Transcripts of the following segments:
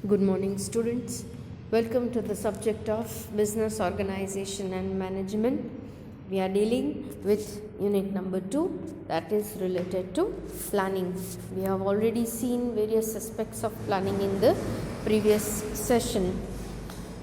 Good morning, students. Welcome to the subject of business organization and management. We are dealing with unit number 2, that is related to planning. We have already seen various aspects of planning in the previous session.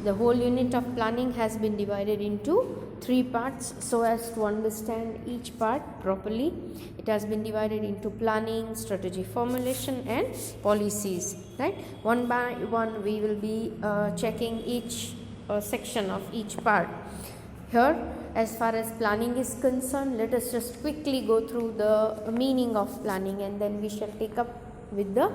The whole unit of planning has been divided into 3 parts so as to understand each part properly. It has been divided into planning, strategy formulation and policies, right? One by one we will be checking each section of each part. Here, as far as planning is concerned, let us just quickly go through the meaning of planning and then we shall take up with the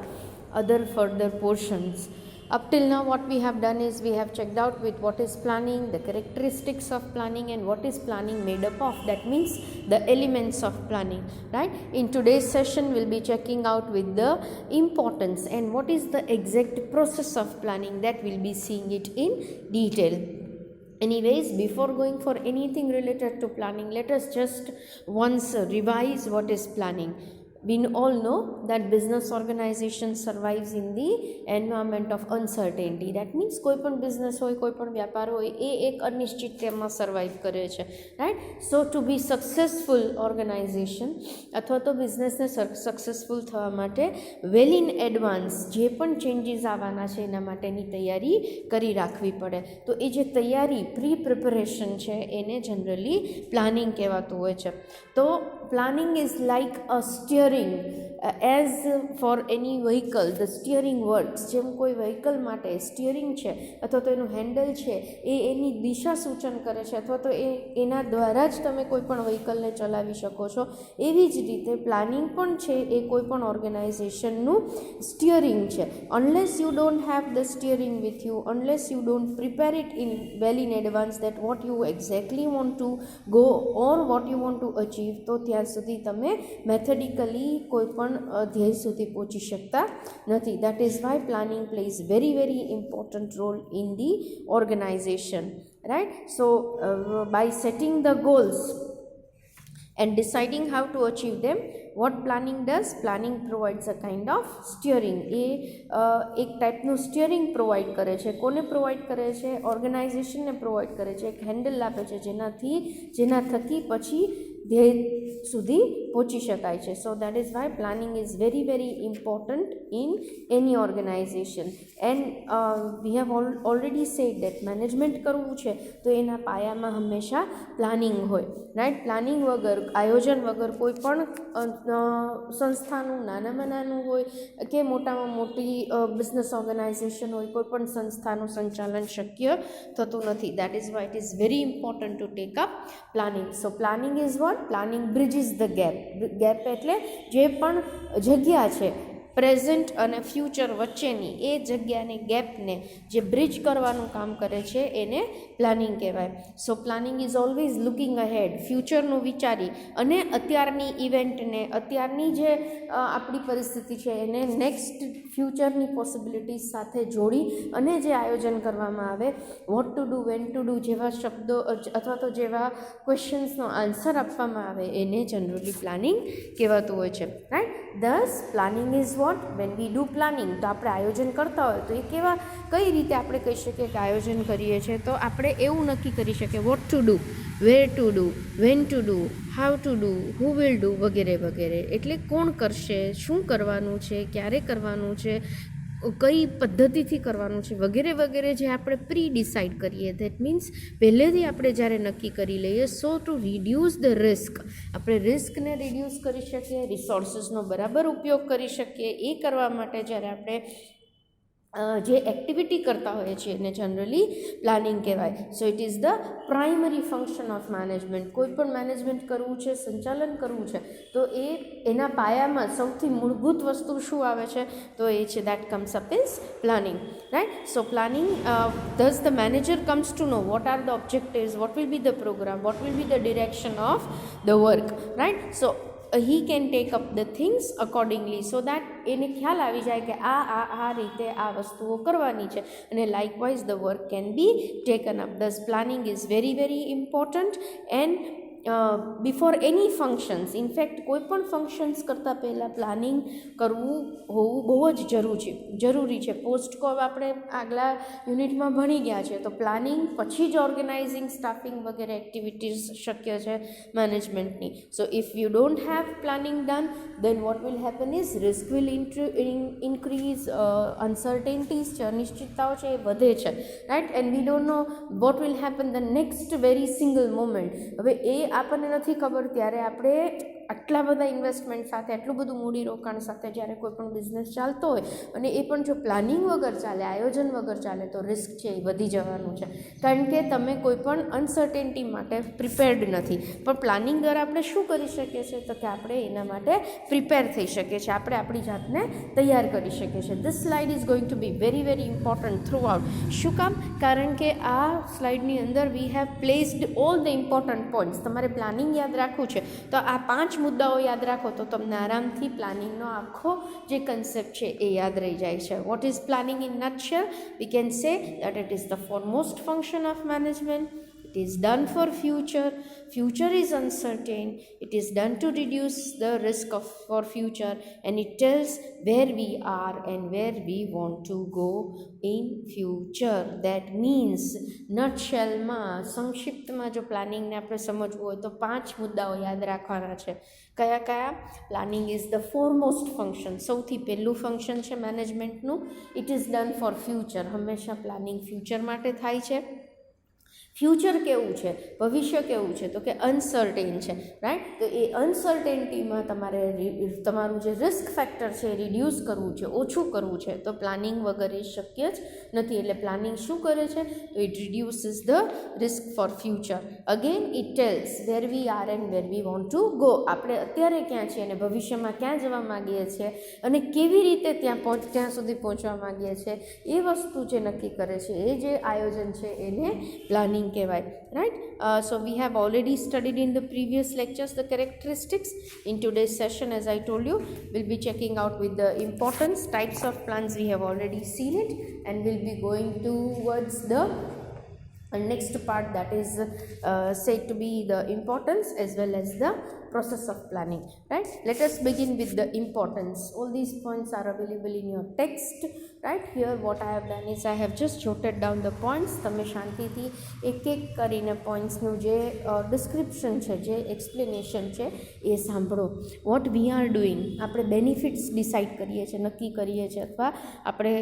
other further portions. Up till now what we have done is we have checked out with what is planning, the characteristics of planning and what is planning made up of. That means the elements of planning, right? In today's session we'll be checking out with the importance and what is the exact process of planning, that we'll be seeing it in detail. Anyways, before going for anything related to planning, let us just once revise what is planning. We all know that business organization survives in the environment of uncertainty. That means કોઈ પણ business હોય, કોઈ પણ વ્યાપાર હોય એ એક અનિશ્ચિતતામાં survive કરે છે, right? So to be successful organization અથવા તો બિઝનેસને સક્સેસફુલ થવા માટે વેલ ઇન એડવાન્સ જે પણ ચેન્જીસ આવવાના છે એના માટેની તૈયારી કરી રાખવી પડે. તો એ જે તૈયારી પ્રિપરેશન છે એને જનરલી પ્લાનિંગ કહેવાતું હોય છે. તો planning is like a steering, as for any vehicle the steering works. જેમ કોઈ vehicle માટે સ્ટીયરિંગ છે અથવા તો એનું હેન્ડલ છે એ એની દિશા સૂચન કરે છે અથવા તો એના દ્વારા જ તમે કોઈ પણ વ્હીકલને ચલાવી શકો છો, એવી જ રીતે પ્લાનિંગ પણ છે એ કોઈ પણ ઓર્ગેનાઇઝેશનનું સ્ટીયરિંગ છે. Unless you don't have the steering with you, unless you don't prepare it in well in advance that what you exactly want to go or what you want to achieve, તો ત્યાં સુધી તમે મેથેડિકલી કોઈ પણ ધ્યેય સુધી પહોંચી શકતા નથી. That is Y planning plays very important role in the organization, right? So by setting the goals and deciding how to achieve them, what planning does, planning provides a kind of steering. એ એક ટાઈપનું steering provide કરે છે. કોને provide કરે છે? ઓર્ગેનાઇઝેશનને provide કરે છે. એક હેન્ડલ આપે છે જેના થકી પછી ધ્યેય સુધી પહોંચી શકાય છે. સો that is Y planning is very important in any organization. And we have already said that management કરવું છે તો એના પાયામાં હંમેશા પ્લાનિંગ હોય, રાઈટ? પ્લાનિંગ વગર, આયોજન વગર કોઈ પણ સંસ્થાનું નાનામાં નાનું હોય કે મોટામાં મોટી બિઝનેસ ઓર્ગેનાઇઝેશન હોય, કોઈ પણ સંસ્થાનું સંચાલન શક્ય થતું નથી. That is Y it is very important to take up planning. So planning is what? Planning bridges the gap. Gap એટલે જે પણ જગ્યા છે પ્રેઝન્ટ અને ફ્યુચર વચ્ચેની, એ જગ્યાને ગેપને જે બ્રિજ કરવાનું કામ કરે છે એને પ્લાનિંગ કહેવાય. So planning is always looking ahead, ફ્યુચરનું વિચારી અને અત્યારની ઇવેન્ટને, અત્યારની જે આપણી પરિસ્થિતિ છે એને નેક્સ્ટ ફ્યુચરની પોસિબિલિટીઝ સાથે જોડી અને જે આયોજન કરવામાં આવે, what to do, when to do જેવા શબ્દો અથવા તો જેવા ક્વેશ્ચન્સનો આન્સર આપવામાં આવે એને જનરલી પ્લાનિંગ કહેવાતું હોય છે, રાઈટ? દસ planning is what? When we do planning, તો આપણે આયોજન કરતા હોય તો એ કઈ રીતે આપણે કહી શકીએ કે આયોજન કરીએ છીએ? તો આપણે એવું નક્કી કરી શકીએ what to do, where to do, when to do, how to do, who will do વગેરે વગેરે. એટલે કોણ કરશે, શું કરવાનું છે, ક્યારે કરવાનું છે, કઈ પદ્ધતિથી કરવાનું છે વગેરે વગેરે જે આપણે પ્રી ડિસાઇડ કરીએ. દેટ મીન્સ પહેલેથી આપણે જ્યારે નક્કી કરી લઈએ. સો ટુ રિડ્યુસ ધ રિસ્ક, આપણે રિસ્કને રિડ્યુસ કરી શકીએ, રિસોર્સિસનો બરાબર ઉપયોગ કરી શકીએ. એ કરવા માટે જ્યારે આપણે જે એક્ટિવિટી કરતા હોઈએ છીએ એને જનરલી પ્લાનિંગ કહેવાય. સો it is the primary function of management. કોઈ પણ મેનેજમેન્ટ કરવું છે, સંચાલન કરવું છે તો એના પાયામાં સૌથી મૂળભૂત વસ્તુ શું આવે છે? તો એ છે that comes up is planning, right? So planning thus the manager comes to know what are the objectives, what will be the program, what will be the direction of the work, right? So he can take up the things accordingly, so that એને ખ્યાલ આવી જાય કે આ રીતે આ વસ્તુઓ કરવાની છે અને likewise the work can be taken up. Thus planning is very important and before any functions, in fact કોઈ પણ ફંક્શન્સ કરતાં પહેલાં પ્લાનિંગ કરવું હોવું બહુ જ જરૂરી છે. પોસ્ટ કોવ આપણે આગલા યુનિટમાં ભણી ગયા છે. તો પ્લાનિંગ પછી જ ઓર્ગેનાઇઝિંગ, સ્ટાફિંગ વગેરે એક્ટિવિટીઝ શક્ય છે મેનેજમેન્ટની. સો if you don't have planning done, then what will happen is risk will increase, uncertainties છે, અનિશ્ચિતતાઓ છે એ વધે છે, right. And we don't know what will happen the next very single moment. હવે એ આપણને નથી ખબર ત્યારે આપણે આટલા બધા ઇન્વેસ્ટમેન્ટ સાથે, આટલું બધું મૂડીરોકાણ સાથે જ્યારે કોઈ પણ બિઝનેસ ચાલતો હોય અને એ પણ જો પ્લાનિંગ વગર ચાલે, આયોજન વગર ચાલે, તો રિસ્ક છે એ વધી જવાનું છે, કારણ કે તમે કોઈ પણ અનસર્ટેનિટી માટે પ્રિપેર્ડ નથી. પણ પ્લાનિંગ દ્વારા આપણે શું કરી શકીએ છીએ, તો કે આપણે એના માટે પ્રિપેર થઈ શકીએ છીએ, આપણે આપણી જાતને તૈયાર કરી શકીએ છીએ. This slide is going to be very very important through out. શું કામ? કારણ કે આ સ્લાઇડની અંદર we have placed all the important points. તમારે પ્લાનિંગ યાદ રાખવું છે તો આ 5 મુદ્દાઓ યાદ રાખો તો તમને આરામથી પ્લાનિંગનો આખો જે કન્સેપ્ટ છે એ યાદ રહી જાય છે. What is planning in nutshell? We can say that it is the foremost function of management. It is done for future. Future is uncertain. It is done to reduce the risk for future, and it tells where we are and where we want to go in future. That means નટશેલમાં, સંક્ષિપ્તમાં જો પ્લાનિંગને આપણે સમજવું હોય તો 5 મુદ્દાઓ યાદ રાખવાના છે. કયા કયા? Planning is the foremost function. સૌથી પહેલું ફંક્શન છે મેનેજમેન્ટનું. It is done for future. હંમેશા પ્લાનિંગ ફ્યુચર માટે થાય છે. ફ્યુચર કેવું છે, ભવિષ્ય કેવું છે, તો કે અનસર્ટેન છે, રાઈટ. તો એ અનસર્ટેનિટીમાં તમારે તમારું જે રિસ્ક ફેક્ટર છે એ રિડ્યુસ કરવું છે, ઓછું કરવું છે, તો પ્લાનિંગ વગર એ શક્ય જ નથી. એટલે પ્લાનિંગ શું કરે છે? તો it reduces the risk for future. Again it tells where we are and where we want to go. આપણે અત્યારે ક્યાં છીએ અને ભવિષ્યમાં ક્યાં જવા માગીએ છીએ અને કેવી રીતે ત્યાં સુધી પહોંચવા માગીએ છીએ, એ વસ્તુ જે નક્કી કરે છે, એ જે આયોજન છે એને પ્લાનિંગ કહેવાય, right? So we have already studied in the previous lectures the characteristics. In today's session, as I told you, we'll be checking out with the importance, types of plans. We have already seen it, and we'll be going towards the next part, that is said to be the importance as well as the process of planning, right? Let us begin with the importance. All these points are available in your text, right? Here what I have done is I have just jotted down the points. તમે શાંતિથી એક એક કરીને પોઈન્ટ્સનું જે description છે, જે explanation છે એ સાંભળો. વોટ વી આર ડુઈંગ, આપણે બેનિફિટ્સ ડિસાઇડ કરીએ છીએ, નક્કી કરીએ છીએ, અથવા આપણે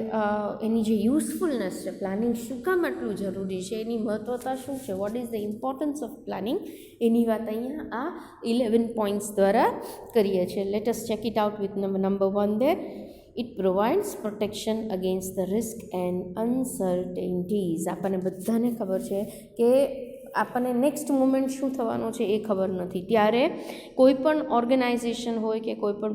એની જે યુઝફુલનેસ છે, પ્લાનિંગ શું કામ આટલું જરૂરી છે, એની મહત્વતા શું છે, what is the importance of planning, એની વાત અહીંયા આ 11 પોઈન્ટ્સ દ્વારા કરીએ છીએ. Let us check it out with number 1 there. It provides protection against the risk and uncertainties. આપણને બધાને ખબર છે કે આપણને નેક્સ્ટ મુમેન્ટ શું થવાનું છે એ ખબર નથી, ત્યારે કોઈ પણ ઓર્ગેનાઇઝેશન હોય કે કોઈ પણ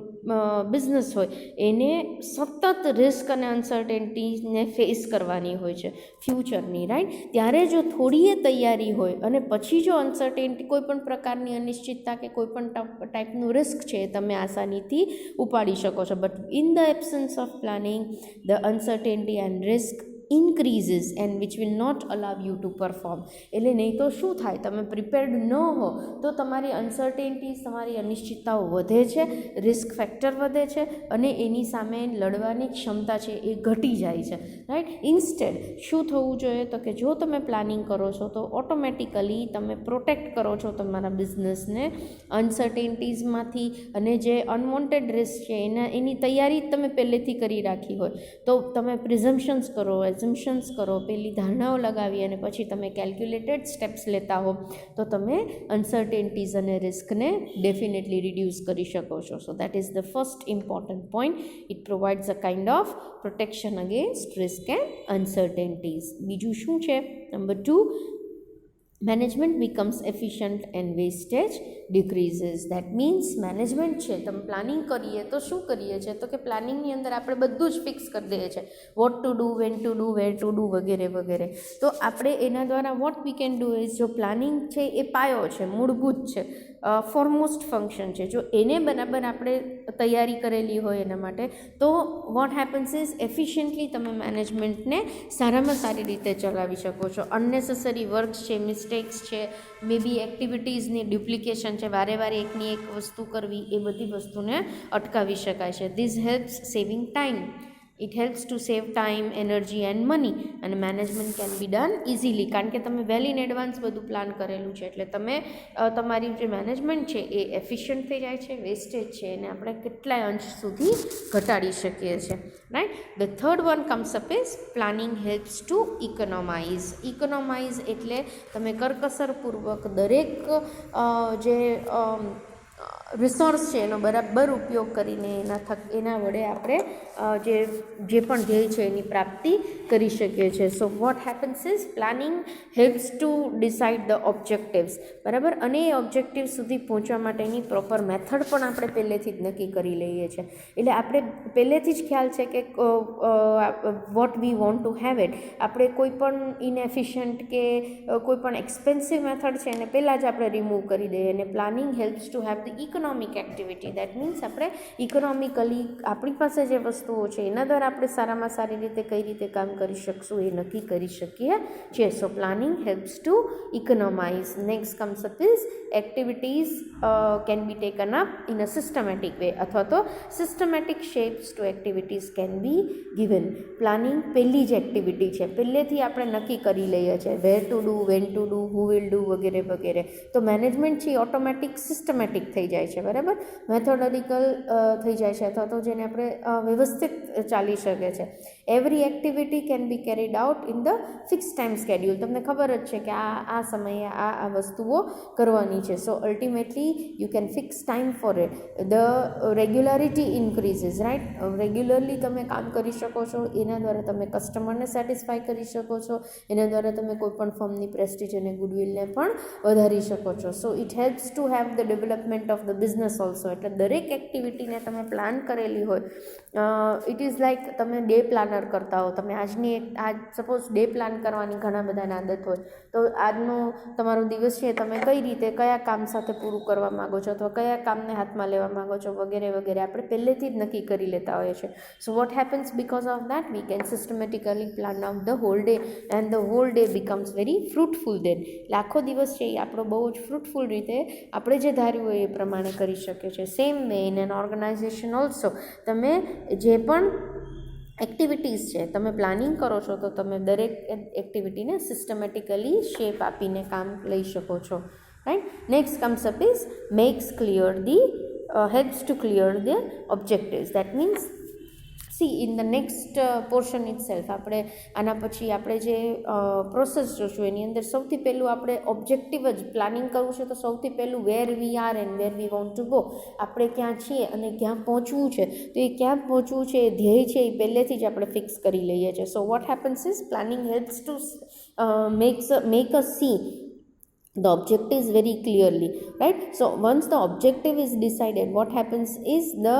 બિઝનેસ હોય એને સતત રિસ્ક અને અનસર્ટેનિટીને ફેસ કરવાની હોય છે ફ્યુચરની, રાઈટ. ત્યારે જો થોડીએ તૈયારી હોય અને પછી જો અનસર્ટેનિટી, કોઈ પણ પ્રકારની અનિશ્ચિતતા કે કોઈ પણ ટાઈપનું રિસ્ક છે એ તમે આસાનીથી ઉપાડી શકો છો. But in the absence of planning the uncertainty and risk increases and which will not allow you to perform. એટલે નહીં તો શું થાય, તમે પ્રિપેર્ડ ન હો તો તમારી અનસર્ટેનિટીઝ, તમારી અનિશ્ચિતતાઓ વધે છે, રિસ્ક ફેક્ટર વધે છે અને એની સામે લડવાની ક્ષમતા છે એ ઘટી જાય છે, રાઈટ. ઇન્સ્ટેડ શું થવું જોઈએ, તો કે જો તમે પ્લાનિંગ કરો છો તો ઓટોમેટિકલી તમે પ્રોટેક્ટ કરો છો તમારા બિઝનેસને અનસર્ટેનિટીઝમાંથી, અને જે અનવોન્ટેડ રિસ્ક છે એની તૈયારી તમે પહેલેથી કરી રાખી હોય તો તમે પ્રિઝમ્પશન્સ કરો, એઝમ્પશન્સ કરો, પેલી ધારણાઓ લગાવી અને પછી તમે કેલ્ક્યુલેટેડ સ્ટેપ્સ લેતા હો તો તમે અનસર્ટેનિટીઝ અને રિસ્કને ડેફિનેટલી રિડ્યુસ કરી શકો છો. So that is the first important point. It provides a kind of protection against risk and uncertainties. બીજું શું છે? Number 2, management becomes efficient and wastage decreases. That means management છે, તમે પ્લાનિંગ કરીએ તો શું કરીએ છીએ, તો કે પ્લાનિંગની અંદર આપણે બધું જ ફિક્સ કરી દઈએ છીએ, what to do, when to do, where to do વગેરે વગેરે. તો આપણે એના દ્વારા what we can do is, જો પ્લાનિંગ છે એ પાયો છે, મૂળભૂત છે, ફોરમોસ્ટ ફંક્શન છે. જો એને બરાબર આપણે તૈયારી કરેલી હોય એના માટે, તો વોટ હેપન્સ ઇઝ એફિશિયન્ટલી તમે મેનેજમેન્ટને સારામાં સારી રીતે ચલાવી શકો છો. અનનેસેસરી વર્ક છે, મિસ્ટેક્સ છે, મે બી એક્ટિવિટીઝની ડુપ્લિકેશન છે, વારે વારે એકની એક વસ્તુ કરવી, એ બધી વસ્તુને અટકાવી શકાય છે. This helps saving time. It helps to save time, energy and money, અને management can be done easily, કારણ કે તમે વેલ ઇન એડવાન્સ બધું પ્લાન કરેલું છે. એટલે તમે તમારી જે મેનેજમેન્ટ છે એ એફિશિયન્ટ થઈ જાય છે, વેસ્ટેજ છે એને આપણે કેટલાય અંશ સુધી ઘટાડી શકીએ છીએ. Right. The third one comes up is planning helps to economize. Economize એટલે તમે કરકસરપૂર્વક દરેક જે રિસોર્સ છે એનો બરાબર ઉપયોગ કરીને એના વડે આપણે જે પણ ધ્યેય છે એની પ્રાપ્તિ કરી શકીએ છીએ. So what happens is planning helps two decide the objectives, બરાબર, અને એ ઓબ્જેક્ટિવ સુધી પહોંચવા માટેની પ્રોપર મેથડ પણ આપણે પહેલેથી જ નક્કી કરી લઈએ છીએ. એટલે આપણે પહેલેથી જ ખ્યાલ છે કે what we want to have it. આપણે કોઈ પણ ઇનએફિશિયન્ટ કે કોઈ પણ એક્સપેન્સિવ મેથડ છે એને પહેલાં જ આપણે રિમૂવ કરી દઈએ. અને planning helps to have the economic activity. That means આપણે ઇકોનોમિકલી આપણી પાસે જે વસ્તુઓ છે એના દ્વારા આપણે સારામાં સારી રીતે કઈ રીતે કામ કરી શકશું એ નક્કી કરી શકીએ છીએ. So planning helps to economize. Next comes up is activities can be taken up in a systematic way, અથવા તો systematic shapes to activities can be given. Planning પહેલી જ એક્ટિવિટી છે, પહેલેથી આપણે નક્કી કરી લઈએ છીએ where to do, when to do, who will do, વગેરે વગેરે. તો મેનેજમેન્ટ છે ઓટોમેટિક સિસ્ટમેટિક થઈ જાય છે, બરાબર, મેથોડોરિકલ થઈ જાય છે, અથવા તો જેને આપણે વ્યવસ્થિત ચાલી શકે છે. Every activity can be carried out in the fix time schedule. તમને ખબર જ છે કે આ સમયે આ વસ્તુઓ કરવાની છે. So ultimately you can fix time for it. The regularity increases, right. Regularly તમે કામ કરી શકો છો, એના દ્વારા તમે કસ્ટમરને સેટિસ્ફાય કરી શકો છો, એના દ્વારા તમે કોઈ પણ ફર્મની પ્રેસ્ટીજ અને ગુડવિલને પણ વધારી શકો છો. So it helps to have the development of the business also. એટલે દરેક એક્ટિવિટીને તમે પ્લાન કરેલી હોય, ઇટ ઇઝ લાઈક તમે ડે પ્લાનર કરતા હો. તમે આજ સપોઝ ડે પ્લાન કરવાની ઘણા બધાને આદત હોય, તો આજનો તમારો દિવસ છે તમે કઈ રીતે કયા કામ સાથે પૂરું કરવા માગો છો, અથવા કયા કામને હાથમાં લેવા માગો છો, વગેરે વગેરે આપણે પહેલેથી જ નક્કી કરી લેતા હોઈએ છીએ. So what happens because of that we can systematically plan out the whole day, and the whole day becomes very fruitful then. એટલે આખો દિવસ છે એ આપણો બહુ જ ફ્રૂટફુલ રીતે આપણે જે ધાર્યું હોય એ પ્રમાણે કરી શકીએ છીએ. Same way in an organization also, તમે જે પણ એક્ટિવિટીઝ છે તમે પ્લાનિંગ કરો છો તો તમે દરેક એક્ટિવિટીને સિસ્ટમેટિકલી શેપ આપીને કામ લઈ શકો છો, right. Next comes up is makes clear helps to clear the objectives. That means in the next portion itself આપણે આના પછી આપણે જે પ્રોસેસ જોશું એની અંદર સૌથી પહેલું આપણે ઓબ્જેક્ટિવ જ પ્લાનિંગ કરવું છે. તો સૌથી પહેલું where we are and where we want to go, આપણે ક્યાં છીએ અને ક્યાં પહોંચવું છે, તો એ ક્યાં પહોંચવું છે એ ધ્યેય છે એ પહેલેથી જ આપણે ફિક્સ કરી લઈએ છીએ. So what happens is planning helps to make a C the objectives very clearly, right. So once the objective is decided, what happens is the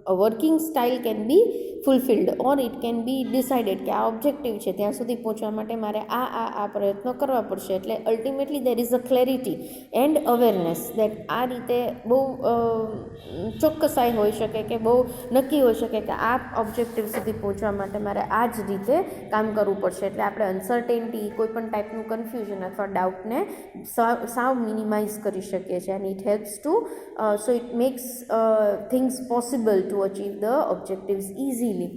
a working style can be fulfilled, or it can be decided કે આ objective છે ત્યાં સુધી પહોંચવા માટે મારે આ પ્રયત્નો કરવા પડશે. એટલે ultimately there is a clarity and awareness that આ રીતે બહુ ચોક્કસાઈ હોઈ શકે કે બહુ નક્કી હોઈ શકે કે આ ઓબ્જેક્ટિવ સુધી પહોંચવા માટે મારે આ જ રીતે કામ કરવું પડશે. એટલે આપણે અનસર્ટેનિટી, કોઈ પણ ટાઈપનું કન્ફ્યુઝન અથવા ડાઉટને સાવ મિનિમાઇઝ કરી શકીએ છીએ. And it helps two so it max things possible to achieve the objectives easily,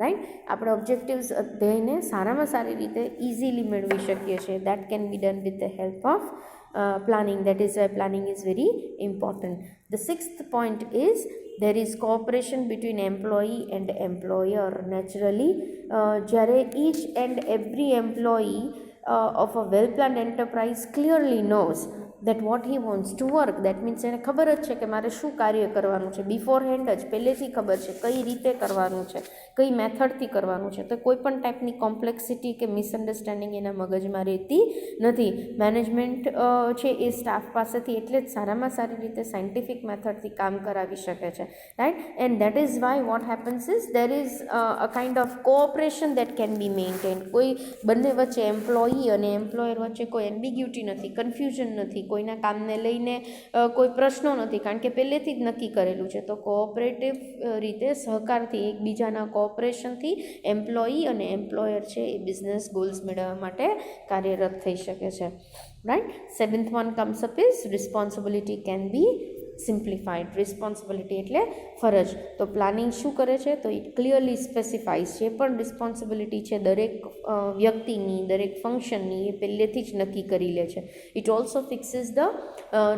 right. આપણે ઓબ્જેક્ટિવ્સ ધ્યેયને સારામાં સારી રીતે ઇઝીલી મેળવી શકીએ છીએ. That can be done with the help of planning. That is why planning is very important. The sixth point is there is cooperation between employee and employer. Naturally, જ્યારે each and every employee of a well planned enterprise clearly knows that what he wants to work. That means એને ખબર જ છે કે મારે શું કાર્ય કરવાનું છે, બિફોર હેન્ડ જ પહેલેથી ખબર છે કઈ રીતે કરવાનું છે, કઈ મેથડથી કરવાનું છે. તો કોઈ પણ ટાઈપની કોમ્પ્લેક્સિટી કે મિસઅન્ડરસ્ટેન્ડિંગ એના મગજમાં રહેતી નથી. મેનેજમેન્ટ છે એ સ્ટાફ પાસેથી એટલે જ સારામાં સારી રીતે સાયન્ટિફિક મેથડથી કામ કરાવી શકે છે, right. And that is Y vote happens is there is a kind of cooperation that can be maintained. કોઈ બંને વચ્ચે એમ્પ્લોયી અને એમ્પ્લોયર વચ્ચે કોઈ એમ્બિગ્યુટી નથી, કન્ફ્યુઝન નથી, કોઈ કોઈના કામને લઈને કોઈ પ્રશ્નો નથી, કારણ કે પહેલેથી જ નક્કી કરેલું છે. તો કોઓપરેટિવ રીતે સહકારથી, એકબીજાના કોઓપરેશનથી એમ્પ્લોયી અને એમ્પ્લોયર છે એ બિઝનેસ ગોલ્સ મેળવવા માટે કાર્યરત થઈ શકે છે. Right. 7th one comes up is responsibility can be simplified. Responsibility એટલે ફરજ. તો પ્લાનિંગ શું કરે છે? તો ઇટ ક્લિયરલી સ્પેસિફાઈઝ છે પણ રિસ્પોન્સિબિલિટી છે દરેક વ્યક્તિની, દરેક ફંક્શનની, એ પહેલેથી જ નક્કી કરી લે છે. It also fixes the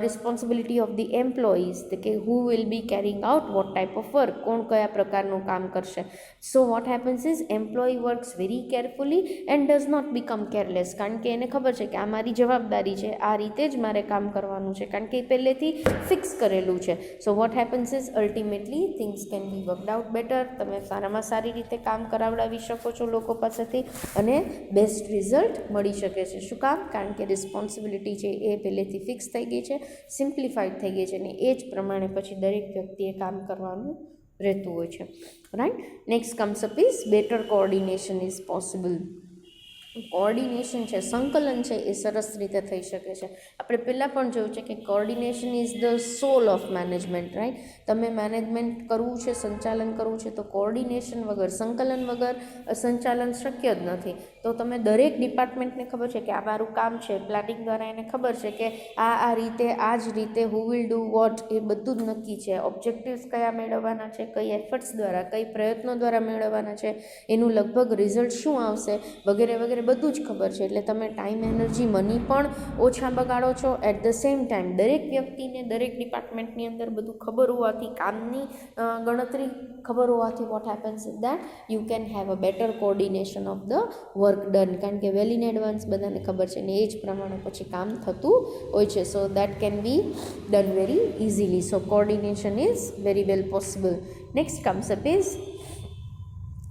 responsibility of the employees, કે who will be carrying out what type of work, કોણ કયા પ્રકારનું કામ કરશે. So what happens is employee works very carefully and does not become careless, કારણ કે એને ખબર છે કે આ મારી જવાબદારી છે, આ રીતે જ મારે કામ કરવાનું છે, કારણ કે એ પહેલેથી ફિક્સ કરેલું છે. So what happens is ultimately things can be worked out better. તમે સારામાં સારી રીતે કામ કરાવડાવી શકો છો લોકો પાસેથી અને બેસ્ટ રિઝલ્ટ મળી શકે છે. શું કામ? કારણ કે રિસ્પોન્સિબિલિટી છે એ પહેલેથી ફિક્સ થઈ ગઈ છે, સિમ્પ્લિફાઈડ થઈ ગઈ છે, અને એ જ પ્રમાણે પછી દરેક વ્યક્તિએ કામ કરવાનું રહેતું હોય છે. Right. Next comes up is better coordination is possible. Coordination છે, સંકલન છે, એ સરસ રીતે થઈ શકે છે. આપણે પહેલાં પણ જોયું છે કે coordination is the solve of management. Right. તમે મેનેજમેન્ટ કરવું છે, સંચાલન કરવું છે, તો કોઓર્ડિનેશન વગર, સંકલન વગર સંચાલન શક્ય જ નથી. તો તમે દરેક ડિપાર્ટમેન્ટને ખબર છે કે આ મારું કામ છે, પ્લાનિંગ દ્વારા એને ખબર છે કે આ રીતે, આ જ રીતે, હુ વિલ ડુ વોટ, એ બધું જ નક્કી છે. ઓબ્જેક્ટિવ્સ કયા મેળવવાના છે, કઈ એફર્ટ્સ દ્વારા, કઈ પ્રયત્નો દ્વારા મેળવવાના છે, એનું લગભગ રિઝલ્ટ શું આવશે, વગેરે વગેરે બધું જ ખબર છે. એટલે તમે ટાઈમ, એનર્જી, મની પણ ઓછા બગાડો છો. એટ ધ સેમ ટાઈમ દરેક વ્યક્તિને દરેક ડિપાર્ટમેન્ટની અંદર બધું ખબર હોવાથી, કામની ગણતરી ખબર હોવાથી, what happens is that you can have a better coordination of the work done, કારણ કે વેલ ઇન એડવાન્સ બધાને ખબર છે ને એ જ પ્રમાણે પછી કામ થતું હોય છે. So that can be done very easily. So coordination is very well possible. Next comes up is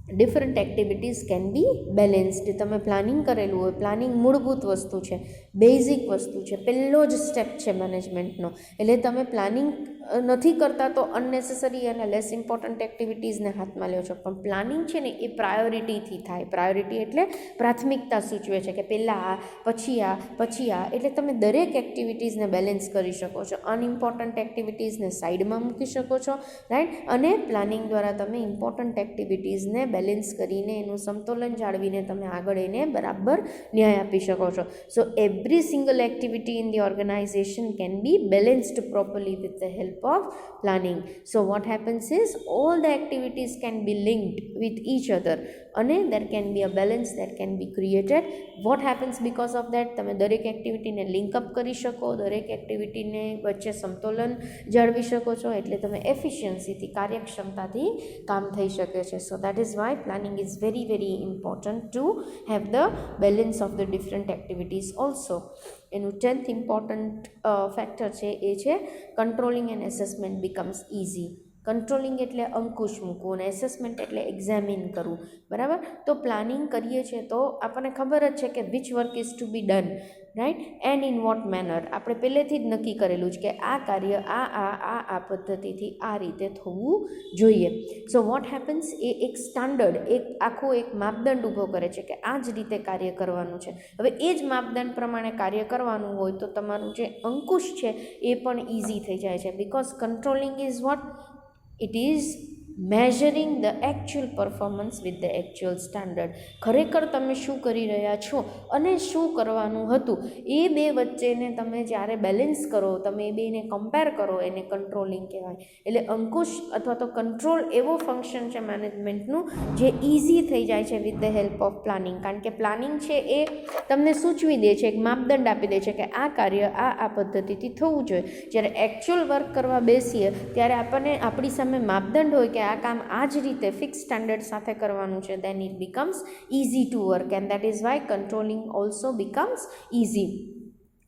different activities can be balanced. તમે પ્લાનિંગ કરેલું હોય, પ્લાનિંગ મૂળભૂત વસ્તુ છે, બેઝિક વસ્તુ છે, પહેલો જ સ્ટેપ છે મેનેજમેન્ટનો. એટલે તમે પ્લાનિંગ નથી કરતા તો અનનેસેસરી અને લેસ ઇમ્પોર્ટન્ટ એક્ટિવિટીઝને હાથમાં લ્યો છો. પણ પ્લાનિંગ છે ને એ પ્રાયોરિટીથી થાય. પ્રાયોરિટી એટલે પ્રાથમિકતા સૂચવે છે કે પહેલાં આ, પછી આ, પછી આ. એટલે તમે દરેક એક્ટિવિટીઝને બેલેન્સ કરી શકો છો. અનઇમ્પોર્ટન્ટ એક્ટિવિટીઝને સાઈડમાં મૂકી શકો છો. રાઈટ. અને પ્લાનિંગ દ્વારા તમે ઇમ્પોર્ટન્ટ એક્ટિવિટીઝને બેલેન્સ કરીને, એનું સંતુલન જાળવીને તમે આગળ એને બરાબર ન્યાય આપી શકો છો. So every single activity in the organization can be balanced properly with the help of planning. So what happens is all the activities can be linked with each other અને there can be a balance that can be created. What happens because of that? તમે દરેક એક્ટિવિટીને link up કરી શકો, દરેક એક્ટિવિટીને વચ્ચે સંતુલન જાળવી શકો છો. એટલે તમે એફિશિયન્સીથી, કાર્યક્ષમતાથી કામ થઈ શકે છે. સો that is Y planning is very very important to have the balance of the different activities also. એનું 10th ઇમ્પોર્ટન્ટ ફેક્ટર છે એ છે controlling and assessment becomes easy. Controlling એટલે અંકુશ મૂકવું અને એસેસમેન્ટ એટલે એક્ઝામિન કરવું. બરાબર. તો પ્લાનિંગ કરીએ છીએ તો આપણને ખબર જ છે કે which work is to be done, right, and in what manner. આપણે પહેલેથી જ નક્કી કરેલું છે કે આ કાર્ય આ પદ્ધતિથી આ રીતે થવું જોઈએ. સો વોટ હેપન્સ, એ એક સ્ટાન્ડર્ડ, એક આખો એક માપદંડ ઊભો કરે છે કે આ જ રીતે કાર્ય કરવાનું છે. હવે એ જ માપદંડ પ્રમાણે કાર્ય કરવાનું હોય તો તમારું જે અંકુશ છે એ પણ ઇઝી થઈ જાય છે. Because controlling is what it is measuring the actual performance with the actual standard. ખરેખર તમે શું કરી રહ્યા છો અને શું કરવાનું હતું એ બે વચ્ચેને તમે જ્યારે બેલેન્સ કરો, તમે એ બેને કમ્પેર કરો, એને કંટ્રોલિંગ કહેવાય. એટલે અંકુશ અથવા તો કંટ્રોલ એવો ફંક્શન છે મેનેજમેન્ટનું જે ઇઝી થઈ જાય છે with the help of planning. કારણ કે પ્લાનિંગ છે એ તમને સૂચવી દે છે, એક માપદંડ આપી દે છે કે આ કાર્ય આ પદ્ધતિથી થવું જોઈએ. જ્યારે એકચ્યુઅલ વર્ક કરવા બેસીએ ત્યારે આપણને આપણી સામે માપદંડ હોય કે આ કામ આ જ રીતે ફિક્સ સ્ટાન્ડર્ડ સાથે કરવાનું છે, then it becomes easy to work and that is why controlling also becomes easy.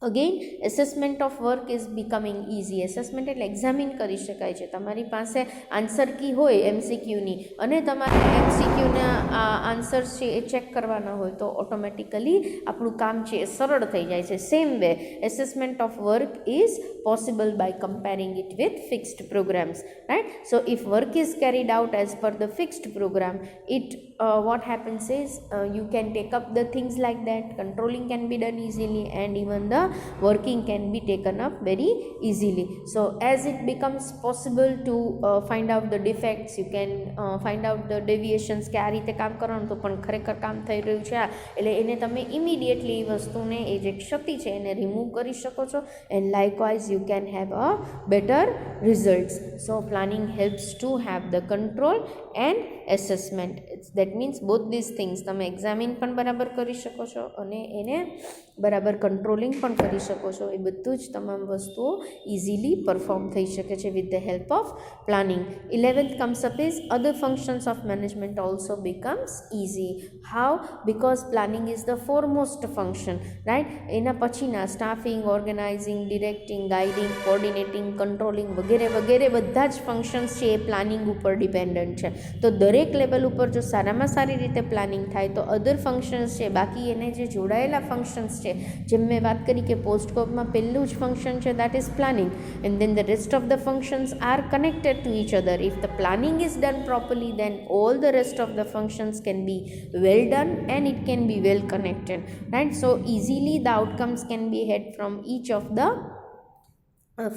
Again assessment of work is becoming easy. Assessment એટલે એક્ઝામિન કરી શકાય છે. તમારી પાસે આન્સર કી હોય એમસીક્યુની અને તમારે એમસીક્યુના આન્સર્સ છે એ ચેક કરવાના હોય તો ઓટોમેટિકલી આપણું કામ છે એ સરળ થઈ જાય છે. Same way assessment of work is possible by comparing it with fixed programs, right? So if work is carried out as per the fixed program, what happens is you can take up the things like that, controlling can be done easily and even the working can be taken up very easily. So as it becomes possible to find out the defects, you can find out the deviations કે આ રીતે કામ કરવાનું તો પણ ખરેખર કામ થઈ રહ્યું છે એટલે એને તમે ઇમિડિયેટલી એ વસ્તુને એ જે ક્ષતિ છે એને રિમૂવ કરી શકો છો and likewise you can have a better results. So planning helps to have the control and assessment. That means both these things તમે એક્ઝામિન પણ બરાબર કરી શકો છો અને એને બરાબર કંટ્રોલિંગ પણ કરી શકો છો. એ બધું જ તમામ વસ્તુઓ ઇઝીલી પરફોર્મ થઈ શકે છે with the help of planning. 11th comes up is other functions of management also becomes easy. How? Because planning is the foremost function, right? એના પછીના staffing, organizing, directing, guiding, coordinating, controlling વગેરે વગેરે બધા જ functions છે એ planning ઉપર dependent છે. તો દરેક લેવલ ઉપર જો સારામાં સારી રીતે પ્લાનિંગ થાય તો અધર ફંક્શન્સ છે બાકી એને જે જોડાયેલા ફંક્શન્સ છે જેમ મેં વાત કરી કે પોસ્ટકોપમાં પહેલું જ ફંક્શન છે that is planning and then the rest of the functions are connected to each other. If the planning is done properly then all the rest of the functions can be well done and it can be well connected, right? So easily the outcomes can be had from each of the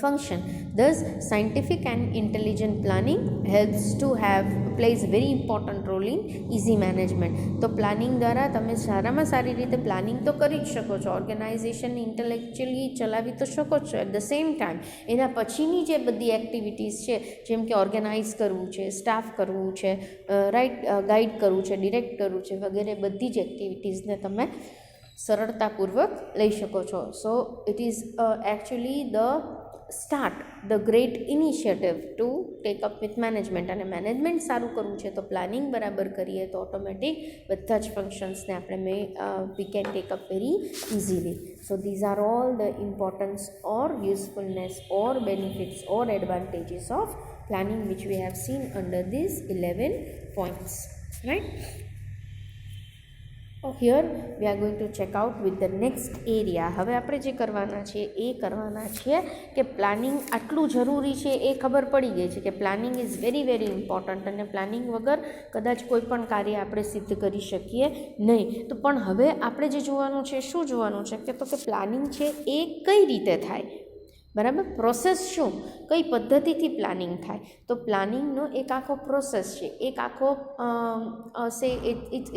function. Thus scientific and intelligent planning helps to have plays very important role in easy management. તો planning દ્વારા તમે સારામાં સારી રીતે planning તો કરી જ શકો છો, ઓર્ગેનાઇઝેશનને ઇન્ટેલેક્ચ્યુઅલી ચલાવી તો શકો છો. એટ ધ સેમ ટાઈમ એના પછીની જે બધી એક્ટિવિટીઝ છે જેમ કે ઓર્ગેનાઇઝ કરવું છે, સ્ટાફ કરવું છે, રાઈટ ગાઈડ કરવું છે, ડિરેક્ટ કરવું છે વગેરે બધી જ એક્ટિવિટીઝને તમે સરળતાપૂર્વક લઈ શકો છો. સો it is actually the start the great initiative to take up with management. અને મેનેજમેન્ટ સારું કરવું છે તો પ્લાનિંગ બરાબર કરીએ તો ઓટોમેટિક બધા જ ફંક્શન્સને આપણે we can take up very easily. So these are all the importance or usefulness or benefits or advantages of planning which we have seen under these 11 points, right? Here we are going to check out with the next area. હવે આપણે જે કરવાના છે એ કરવાના છે કે planning આટલું જરૂરી છે એ ખબર પડી ગઈ છે કે planning is very very important અને પ્લાનિંગ વગર કદાચ કોઈ પણ કાર્ય આપણે સિદ્ધ કરી શકીએ નહીં. તો પણ હવે આપણે જે જોવાનું છે શું જોવાનું છે કે તો કે પ્લાનિંગ છે એ કઈ રીતે થાય, બરાબર? પ્રોસેસ શું, કઈ પદ્ધતિથી પ્લાનિંગ થાય? તો પ્લાનિંગનો એક આખો પ્રોસેસ છે, એક આખો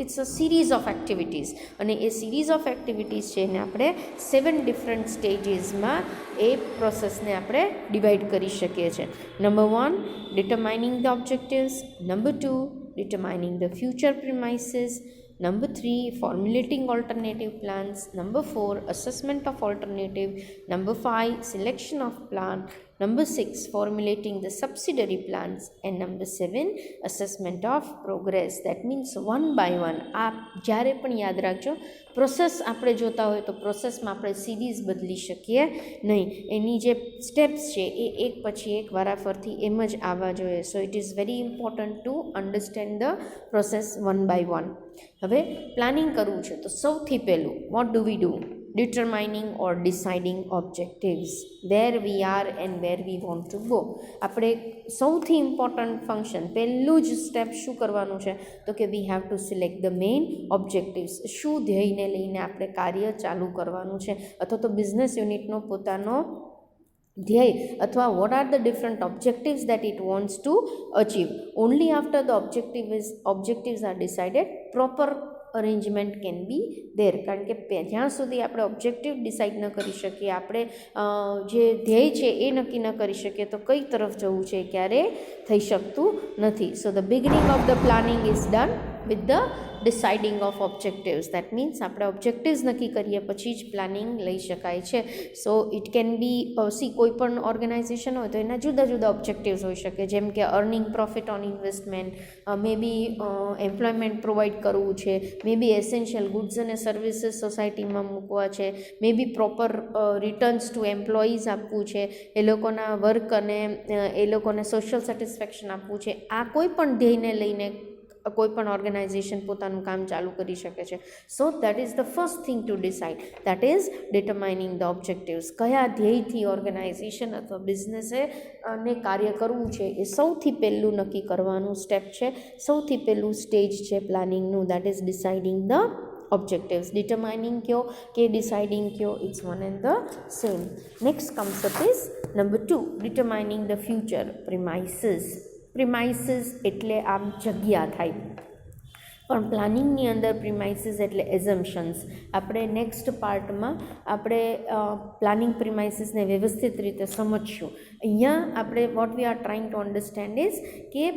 it's a series of activities અને એ સિરીઝ ઓફ એક્ટિવિટીઝ છે એને આપણે 7 ડિફરન્ટ સ્ટેજીસમાં એ પ્રોસેસને આપણે ડિવાઈડ કરી શકીએ છીએ. Number 1 determining the objectives, number 2 determining the future premises, Number 3, formulating alternative plans. Number 4, assessment of alternative. Number 5, selection of plan. Number 6, formulating the subsidiary plans. And number 7, assessment of progress. That means one by one. આ જ્યારે પણ યાદ રાખજો, process આપણે જોતા હોય તો પ્રોસેસમાં આપણે સિરીઝ બદલી શકીએ નહીં. એની જે સ્ટેપ્સ છે એ એક પછી એક વારાફરથી એમ જ આવવા જોઈએ. So it is very important to understand the process one by one. હવે પ્લાનિંગ કરવું છે તો સૌથી પહેલું what do we do? determining or deciding objectives, where we are and where we want to go. આપણે સૌથી ઇમ્પોર્ટન્ટ ફંક્શન પહેલું જ સ્ટેપ શું કરવાનું છે તો કે we have to select the main objectives. શું ધ્યેયને લઈને આપણે કાર્ય ચાલુ કરવાનું છે અથવા તો બિઝનેસ યુનિટનો પોતાનો ધ્યેય અથવા what are the different objectives that it wants to achieve. Only after the objectives are decided proper arrangement can be there. કારણ કે જ્યાં સુધી આપણે ઓબ્જેક્ટિવ ડિસાઇડ ન કરી શકીએ, આપણે જે ધ્યેય છે એ નક્કી ન કરી શકીએ તો કઈ તરફ જવું છે એ ક્યારેય થઈ શકતું નથી. So the beginning of the planning is done with the deciding of objectives. That means આપણે ઓબ્જેક્ટિવ્સ નક્કી કરીએ પછી જ પ્લાનિંગ લઈ શકાય છે. સો ઇટ કેન બી કોઈ પણ ઓર્ગેનાઇઝેશન હોય તો એના જુદા જુદા ઓબ્જેક્ટિવ્સ હોઈ શકે, જેમ કે earning profit on investment, may be employment provide કરવું છે, મે બી એસેન્શિયલ ગુડ્સ અને સર્વિસીસ સોસાયટીમાં મૂકવા છે, may be proper returns to employees આપવું છે, એ લોકોના વર્ક અને એ લોકોને સોશિયલ સેટિસ્ફેક્શન આપવું છે. આ કોઈ પણ ધ્યેયને લઈને કોઈ પણ ઓર્ગેનાઇઝેશન પોતાનું કામ ચાલુ કરી શકે છે. સો that is the first thing to decide, that is determining the objectives. કયા ધ્યેયથી ઓર્ગેનાઇઝેશન અથવા બિઝનેસે ને કાર્ય કરવું છે એ સૌથી પહેલું નક્કી કરવાનું સ્ટેપ છે, સૌથી પહેલું સ્ટેજ છે પ્લાનિંગનું, that is deciding the objectives. Determining kyo ke deciding kyo, it's one and the same. Next concept is number 2, determining the future premises. Premises એટલે આમ જગ્યા થાય, પણ પ્લાનિંગની અંદર પ્રિમાઇસીસ એટલે એઝમ્પશન્સ. આપણે નેક્સ્ટ પાર્ટમાં આપણે પ્લાનિંગ પ્રિમાઇસીસને વ્યવસ્થિત રીતે સમજશું. અહીંયા આપણે what we are trying to understand is કે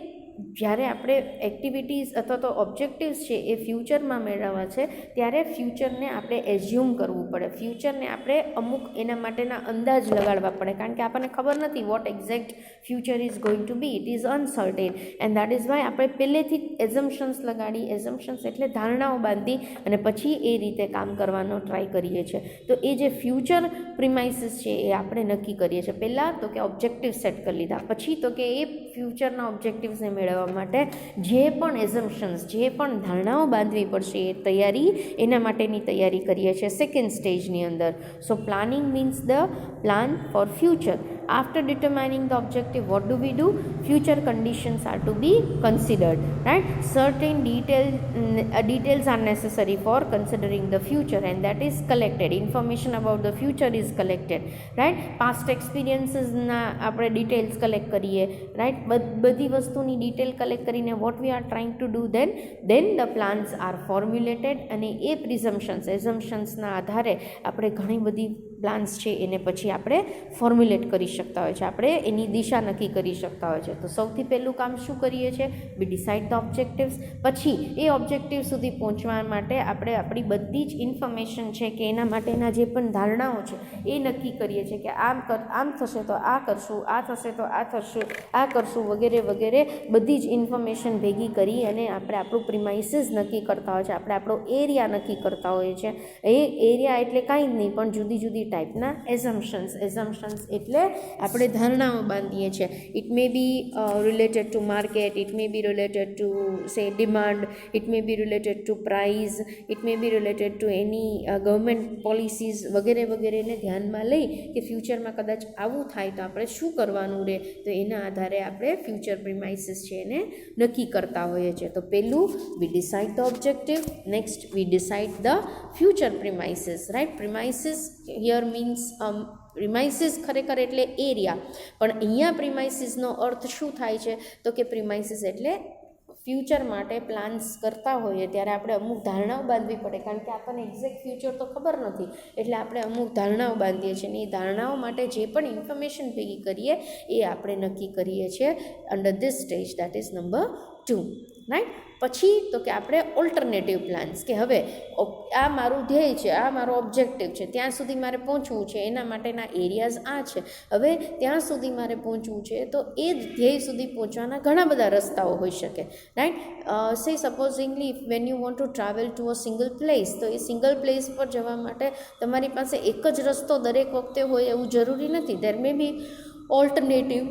જ્યારે આપણે એક્ટિવિટીઝ અથવા તો ઓબ્જેક્ટિવ્સ છે એ ફ્યુચરમાં મેળવવા છે, ત્યારે ફ્યુચરને આપણે એઝ્યુમ કરવું પડે, ફ્યુચરને આપણે અમુક એના માટેના અંદાજ લગાડવા પડે, કારણ કે આપણને ખબર નથી what exact future is going to be, it is uncertain. And that is why આપણે પહેલેથી એઝમ્પશન્સ લગાડી, એઝમ્પશન્સ એટલે ધારણાઓ બાંધી અને પછી એ રીતે કામ કરવાનો ટ્રાય કરીએ છીએ. તો એ જે ફ્યુચર પ્રિમાઇસીસ છે એ આપણે નક્કી કરીએ છીએ. પહેલાં તો કે ઓબ્જેક્ટિવ સેટ કરી લીધા, પછી તો કે એ ફ્યુચરના ઓબ્જેક્ટિવ્સને મેળવવા માટે જે પણ એઝમ્પશન્સ, જે પણ ધારણાઓ બાંધવી પડશે એ તૈયારી, એના માટેની તૈયારી કરીએ છીએ સેકન્ડ સ્ટેજની અંદર. So planning means the plan for future. After determining the objective, what do? Future conditions are to be considered, right? Certain details are necessary for considering the future, and that is collected. Information about the future is collected, right? Past experiences na આપણે details collect કરીએ, right? બધી વસ્તુની detail collect કરીને what we are trying to do, then the plans are formulated, અને એ assumptionsના આધારે આપણે ઘણી બધી પ્લાન્સ છે એને પછી આપણે ફોર્મ્યુલેટ કરી શકતા હોય છે, આપણે એની દિશા નક્કી કરી શકતા હોય છે. તો સૌથી પહેલું કામ શું કરીએ છીએ? વી ડિસાઇડ ધ ઓબ્જેક્ટિવ્સ. પછી એ ઓબ્જેક્ટિવ સુધી પહોંચવા માટે આપણે આપણી બધી જ ઇન્ફોર્મેશન છે કે એના માટેના જે પણ ધારણાઓ છે એ નક્કી કરીએ છીએ કે આમ થશે તો આ કરશું, આ થશે તો આ કરશું વગેરે વગેરે બધી જ ઇન્ફોર્મેશન ભેગી કરી અને આપણે આપણું પ્રિમાઇસીસ નક્કી કરતા હોય છે, આપણે આપણો એરિયા નક્કી કરતા હોઈએ છીએ. એ એરિયા એટલે કાંઈ જ નહીં પણ જુદી જુદી ટાઈપના એઝમ્પશન્સ એટલે આપણે ધારણાઓ બાંધીએ છીએ. It may be related to market, it may be related to say demand, it may be related to price, it may be related to any government policies વગેરે વગેરેને ધ્યાનમાં લઈ કે ફ્યુચરમાં કદાચ આવું થાય તો આપણે શું કરવાનું રહે, તો એના આધારે આપણે ફ્યુચર પ્રિમાઇસીસ છે એને નક્કી કરતા હોઈએ છીએ. તો પહેલું we decide the objective, next we decide the future premises, right? Premises here means premises ખરેખર એટલે એરિયા, પણ અહીંયા પ્રિમાઇસીસનો અર્થ શું થાય છે? તો કે પ્રિમાઇસીસ એટલે ફ્યુચર માટે પ્લાન્સ કરતા હોઈએ ત્યારે આપણે અમુક ધારણાઓ બાંધવી પડે, કારણ કે આપણને એક્ઝેક્ટ ફ્યુચર તો ખબર નથી, એટલે આપણે અમુક ધારણાઓ બાંધીએ છીએ અને એ ધારણાઓ માટે જે પણ ઇન્ફોર્મેશન ભેગી કરીએ એ આપણે નક્કી કરીએ છીએ under this stage, that is number 2, right? પછી તો કે આપણે ઓલ્ટરનેટિવ પ્લાન્સ, કે હવે આ મારું ધ્યેય છે, આ મારો ઓબ્જેક્ટિવ છે, ત્યાં સુધી મારે પહોંચવું છે, એના માટેના એરિયાઝ આ છે, હવે ત્યાં સુધી મારે પહોંચવું છે, તો એ ધ્યેય સુધી પહોંચવાના ઘણા બધા રસ્તાઓ હોઈ શકે, right? Say supposingly when you want to travel to a single place, તો એ સિંગલ પ્લેસ પર જવા માટે તમારી પાસે એક જ રસ્તો દરેક વખતે હોય એવું જરૂરી નથી. There may be alternative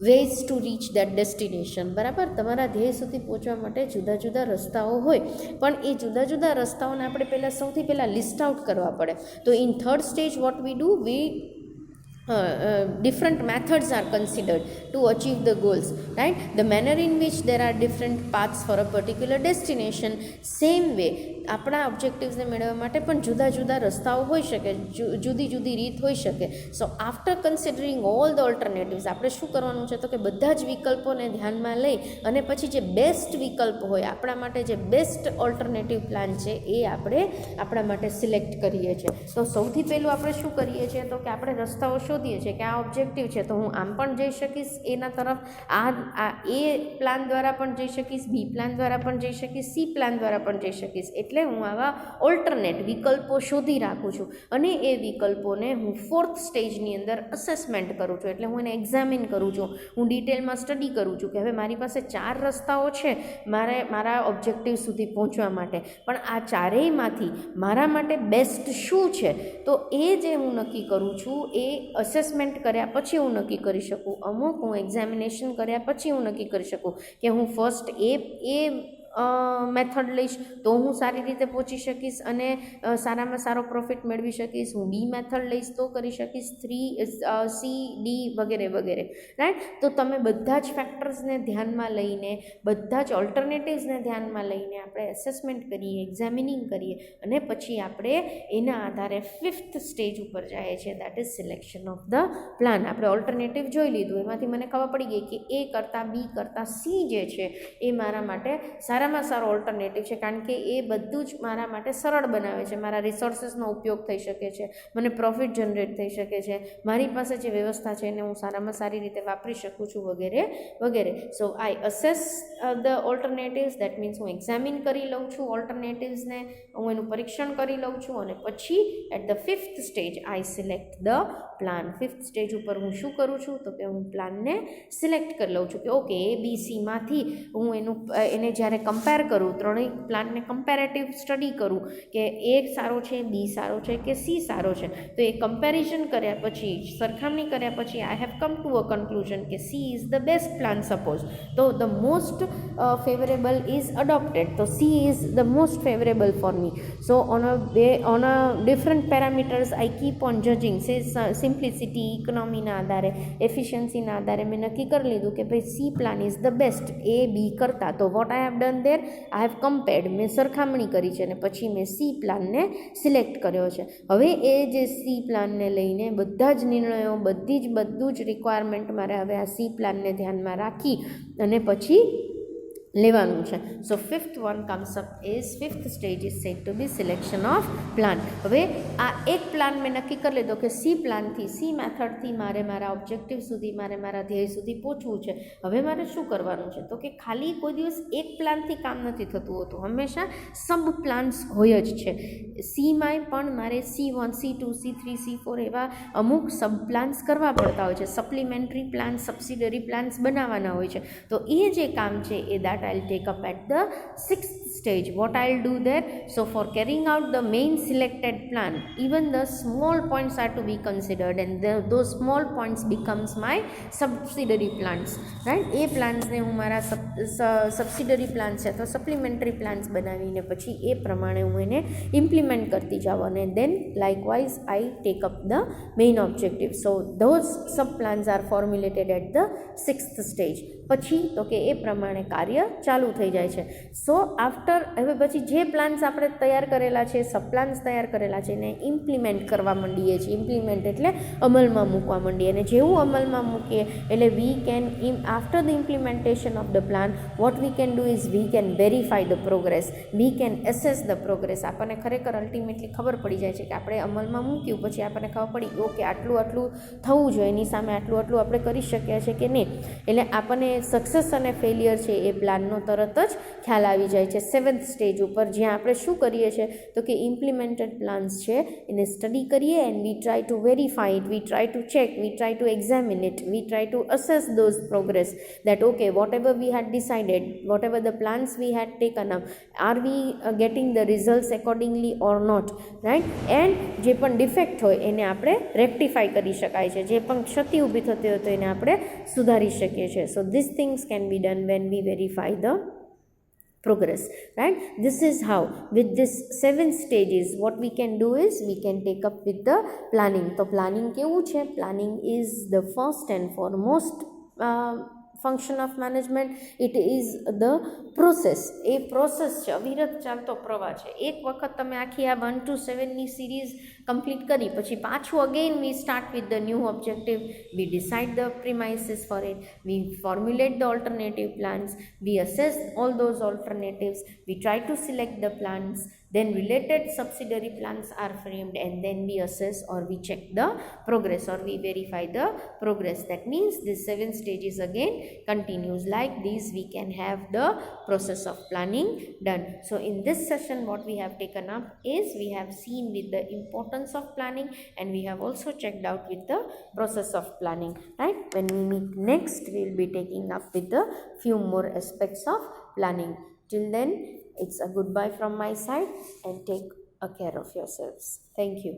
ways to reach that destination, બરાબર? તમારા ધ્યેય સુધી પહોંચવા માટે જુદા જુદા રસ્તાઓ હોય, પણ એ જુદા જુદા રસ્તાઓને આપણે સૌથી પહેલાં લિસ્ટ આઉટ કરવા પડે. તો in third stage what we do, we different methods are considered to achieve the goals, right? The manner in which there are different paths for a particular destination, same way આપણા ઓબ્જેક્ટિવ્સને મેળવવા માટે પણ જુદા જુદા રસ્તાઓ હોઈ શકે, જુદી જુદી રીત હોઈ શકે. સો આફ્ટર કન્સિડરિંગ ઓલ ધ ઓલ્ટરનેટિવ્સ આપણે શું કરવાનું છે? તો કે બધા જ વિકલ્પોને ધ્યાનમાં લઈ અને પછી જે બેસ્ટ વિકલ્પ હોય, આપણા માટે જે બેસ્ટ ઓલ્ટરનેટિવ પ્લાન છે એ આપણે આપણા માટે સિલેક્ટ કરીએ છીએ. તો સૌથી પહેલું આપણે શું કરીએ છીએ? તો કે આપણે રસ્તાઓ શોધીએ છીએ કે આ ઓબ્જેક્ટિવ છે તો હું આમ પણ જઈ શકીશ એના તરફ, આ એ પ્લાન દ્વારા પણ જઈ શકીશ, બી પ્લાન દ્વારા પણ જઈ શકીશ, સી પ્લાન દ્વારા પણ જઈ શકીશ. એટલે હું આવા ઓલ્ટરનેટ વિકલ્પો શોધી રાખું છું અને એ વિકલ્પોને હું ફોર્થ સ્ટેજની અંદર અસેસમેન્ટ કરું છું, એટલે હું એને એક્ઝામિન કરું છું, હું ડિટેલમાં સ્ટડી કરું છું કે હવે મારી પાસે 4 રસ્તાઓ છે મારા ઓબ્જેક્ટિવ સુધી પહોંચવા માટે, પણ આ ચારેયમાંથી મારા માટે બેસ્ટ શું છે? તો એ જે હું નક્કી કરું છું એ અસેસમેન્ટ કર્યા પછી હું નક્કી કરી શકું, અમુક હું એક્ઝામિનેશન કર્યા પછી હું નક્કી કરી શકું કે હું ફર્સ્ટ એ મેથડ લઈશ તો હું સારી રીતે પહોંચી શકીશ અને સારામાં સારો પ્રોફિટ મેળવી શકીશ. હું બી મેથડ લઈશ તો કરી શકીશ, સી ડી વગેરે વગેરે, રાઈટ. તો તમે બધા જ ફેક્ટર્સને ધ્યાનમાં લઈને, બધા જ ઓલ્ટરનેટિવ્સને ધ્યાનમાં લઈને આપણે એસેસમેન્ટ કરીએ, એક્ઝામિનિંગ કરીએ અને પછી આપણે એના આધારે 5th સ્ટેજ ઉપર જઈએ છીએ, that is selection of the plan. આપણે ઓલ્ટરનેટિવ જોઈ લીધું, એમાંથી મને ખબર પડી ગઈ કે એ કરતાં બી કરતાં સી જે છે એ મારા માટે સારામાં સારો ઓલ્ટરનેટિવ છે, કારણ કે એ બધું જ મારા માટે સરળ બનાવે છે. મારા રિસોર્સિસનો ઉપયોગ થઈ શકે છે, મને પ્રોફિટ જનરેટ થઈ શકે છે, મારી પાસે જે વ્યવસ્થા છે એને હું સારામાં સારી રીતે વાપરી શકું છું વગેરે વગેરે. સો આઈ અસેસ ધ ઓલ્ટરનેટિવ્સ, દેટ મીન્સ હું એક્ઝામિન કરી લઉં છું ઓલ્ટરનેટિવ્સને, હું એનું પરીક્ષણ કરી લઉં છું અને પછી at the 5th stage I select the plan. 5th stage ઉપર હું શું કરું છું તો કે હું પ્લાનને સિલેક્ટ કરી લઉં છું કે ઓકે એ બી સીમાંથી હું એને જ્યારે કમ્પેર કરું, ત્રણેય પ્લાનને કમ્પેરેટિવ સ્ટડી કરું કે એ સારો છે, બી સારો છે કે સી સારો છે, તો એ કમ્પેરિઝન કર્યા પછી, સરખામણી કર્યા પછી I have come to a conclusion કે C is the best plan. Suppose તો the most favourable is adopted, તો C is the most favourable for me. So on a different parameters I keep on judging. Simplicity, ઇકોનોમીના આધારે, એફિશિયન્સીના આધારે મેં નક્કી કરી લીધું કે ભાઈ C plan is the best A B કરતાં. તો what I have done there, I have compared, મેં સરખામણી કરી છે અને પછી મેં સી પ્લાનને સિલેક્ટ કર્યો છે. હવે એ જે સી પ્લાનને લઈને બધા જ નિર્ણયો, બધું જ રિક્વાયરમેન્ટ મારે હવે આ સી પ્લાનને ધ્યાનમાં રાખી અને પછી લેવાનું છે. સો 5th one comes up is 5th stage is said to be selection of plan. હવે આ એક પ્લાન મેં નક્કી કરી લીધો કે સી પ્લાનથી, સી મેથડથી મારે મારા ઓબ્જેક્ટિવ સુધી, મારા ધ્યેય સુધી પહોંચવું છે. હવે મારે શું કરવાનું છે તો કે ખાલી કોઈ દિવસ એક પ્લાનથી કામ નથી થતું હોતું, હંમેશા સબ પ્લાન્સ હોય જ છે. સીમાંય પણ મારે C1, C2, C3, C4 એવા અમુક સબ પ્લાન્સ કરવા પડતા હોય છે, સપ્લિમેન્ટરી પ્લાન્સ, સબસિડરી પ્લાન્સ બનાવવાના હોય છે. તો એ જે કામ છે એ that I'll take up at the 6th stage. What I'll do there, so for carrying out the main selected plan, even the small points are to be considered and those small points becomes my subsidiary plans, right. એ પ્લાન્સને હું મારા subsidiary plans છે તો supplementary plans બનાવીને પછી એ પ્રમાણે હું એને implement કરતી જાઉં અને then likewise I take up the main objective. So those sub plans are formulated at the 6th stage. પછી તો કે એ પ્રમાણે કાર્ય ચાલુ થઈ જાય છે. સો આફ્ટર, હવે પછી જે પ્લાન્સ આપણે તૈયાર કરેલા છે, સબ પ્લાન્સ તૈયાર કરેલા છે એને ઇમ્પ્લિમેન્ટ કરવા માંડીએ છીએ. ઇમ્પ્લિમેન્ટ એટલે અમલમાં મૂકવા માંડીએ, અને જેવું અમલમાં મૂકીએ એટલે we can after the implementation of the plan vote we can do is we can verify the progress, we can ashes the progress. આપણને ખરેખર અલ્ટિમેટલી ખબર પડી જાય છે કે આપણે અમલમાં મૂક્યું પછી આપણને ખબર પડી ઓકે આટલું થવું જોઈએ, એની સામે આટલું આપણે કરી શક્યા છે કે નહીં. એટલે આપણને સક્સેસ અને ફેલિયર છે એ પ્લાનનો તરત જ ખ્યાલ આવી જાય છે 7th સ્ટેજ ઉપર, જ્યાં આપણે શું કરીએ છીએ તો કે ઇમ્પ્લિમેન્ટેડ પ્લાન્સ છે એને સ્ટડી કરીએ and we try two verify it, V try to check, V try two examine it, V try two assess those progress that okay whatever we had decided, whatever the plans we had taken up, are we getting the results accordingly or not, right. and જે પણ defect હોય એને આપણે rectify કરી શકાય છે, જે પણ ક્ષતિ ઊભી થતી હોય તો એને આપણે સુધારી શકીએ છીએ. સો these things can be done when we verify the progress, right. This is how with this 7 stages what we can do is we can take up with the planning. તો પ્લાનિંગ કેવું છે? Planning is the first and foremost function of management. It is the process. A process છે, અવિરત ચાલતો પ્રવાહ છે. એક વખત તમે આખી આ 1 to 7ની સિરીઝ કમ્પ્લીટ કરી પછી પાછું again we start with the new objective, we decide the premises for it, we formulate the alternative plans, we assess all those alternatives, we try to select the plans, then related subsidiary plans are framed and then we assess or we check the progress or we verify the progress. That means this 7 stages again continues. Like this we can have the process of planning done. So in this session what we have taken up is we have seen with the importance of planning and we have also checked out with the process of planning, right. When we meet next we will be taking up with the few more aspects of planning. Till then it's a goodbye from my side and take care of yourselves. Thank you.